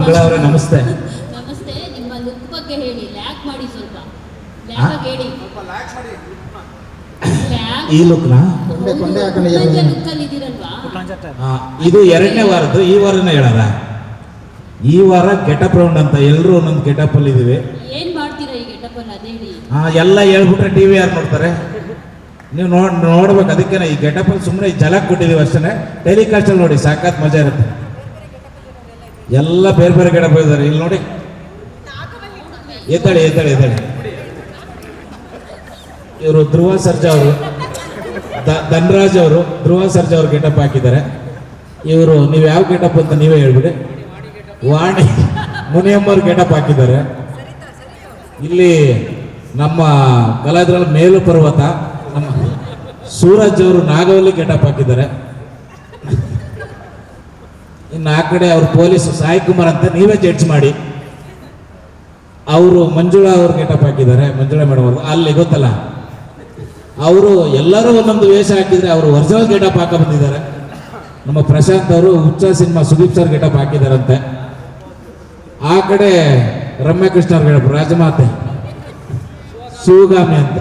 ಮಂಗಳವರೇ ನಮಸ್ತೆ. ನಮಸ್ತೆ. ನಿಮ್ಮ ಲುಕ್ ಬಗ್ಗೆ ಹೇಳಿ, ಲ್ಯಾಕ್ ಮಾಡಿ ಸ್ವಲ್ಪ. ಲ್ಯಾಕ್ ಹೇಳಿ. ಈ ಲುಕ್ನ ಲುಕ್ ಅಲ್ಲಿ ಇದೀರಲ್ವಾ? ಇದು 2ನೇ ವಾರದ್ದು. ಈ ವಾರನೇ ಹೇಳಲ್ಲ. ಈ ವಾರ ಗೆಟಪ್ ರೌಂಡ್ ಅಂತ ಎಲ್ಲರೂ ಒಂದೊಂದು ಗೆಟಪ್ ಅಲ್ಲಿ ಇದೀವಿ. ಏನ್ ಮಾಡ್ತೀರಾ ಈ ಗೆಟಪ್ ಅಲ್ಲಿ ಅದೇ ಹೇಳಿ. ಎಲ್ಲ ಹೇಳ್ಬಿಟ್ರೆ ಟಿವಿ ಯಾರು ನೋಡ್ತಾರೆ? ನೀವು ನೋಡ್ಬೇಕು. ಅದಕ್ಕೆ ಈ ಗೆಟಪ್ ಅಲ್ಲಿ ಸುಮ್ಮನೆ ಜಲಕ್ ಕೊಟ್ಟಿದೀವಿ ಅಷ್ಟೇ. ಟೆಲಿಕಾಸ್ಟ್ ಅಲ್ಲಿ ನೋಡಿ, ಸಾಕಾತ್ ಮಜಾ ಇರುತ್ತೆ. ಎಲ್ಲ ಬೇರೆ ಬೇರೆ ಗೆಟಪ್ ಇದ್ದಾರೆ. ಇಲ್ಲಿ ನೋಡಿ, ಎದ್ದಾಳಿ ಎದ್ದಾಳಿ ಎದ್ದಾಳಿ. ಇವರು ಧ್ರುವ ಸರ್ಜಾ ಅವರು, ಧನ್ರಾಜ್ ಅವರು ಧ್ರುವ ಸರ್ಜಾ ಅವರು ಗೆಟಪ್ ಹಾಕಿದ್ದಾರೆ. ಇವರು ನೀವು ಯಾವ ಗೆಟಪ್ ಅಂತ ನೀವೇ ಹೇಳ್ಬಿಡಿ. ವಾಣಿ ಮುನಿಯಮ್ಮವ್ರು ಗೆಟಪ್ ಹಾಕಿದ್ದಾರೆ. ಇಲ್ಲಿ ನಮ್ಮ ಕಲಾವಿದರಲ್ಲಿ ಮೇಲು ಪರ್ವತ ನಮ್ಮ ಸೂರಜ್ ಅವರು ನಾಗವಲ್ಲಿ ಗೆಟಪ್ ಹಾಕಿದ್ದಾರೆ. ಇನ್ನು ಆ ಕಡೆ ಅವ್ರ ಪೊಲೀಸ್ ಸಾಯಿ ಕುಮಾರ್ ಅಂತ ನೀವೇ ಜಡ್ಜ್ ಮಾಡಿ. ಅವರು ಮಂಜುಳಾ ಅವ್ರು ಗೆಟಪ್ ಹಾಕಿದ್ದಾರೆ. ಮಂಜುಳಾ ಮೇಡಮ್ ಅವರು ಅಲ್ಲಿ ಗೊತ್ತಲ್ಲ, ಅವರು ಎಲ್ಲರೂ ಒಂದೊಂದು ವೇಷ ಹಾಕಿದ್ರೆ ಅವರು ಒರಿಜಿನಲ್ ಗೆಟಪ್ ಹಾಕ ಬಂದಿದ್ದಾರೆ. ನಮ್ಮ ಪ್ರಶಾಂತ್ ಅವರು ಹುಚ್ಚ ಸಿನಿಮಾ ಸುದೀಪ್ ಸರ್ ಗೆಟಪ್ ಹಾಕಿದಾರಂತೆ. ಆ ಕಡೆ ರಮ್ಯಕೃಷ್ಣ ಅವ್ರ ಗೆಟಪ್ ರಾಜಮಾತೆ ಶಿವಗಾಮಿ ಅಂತ.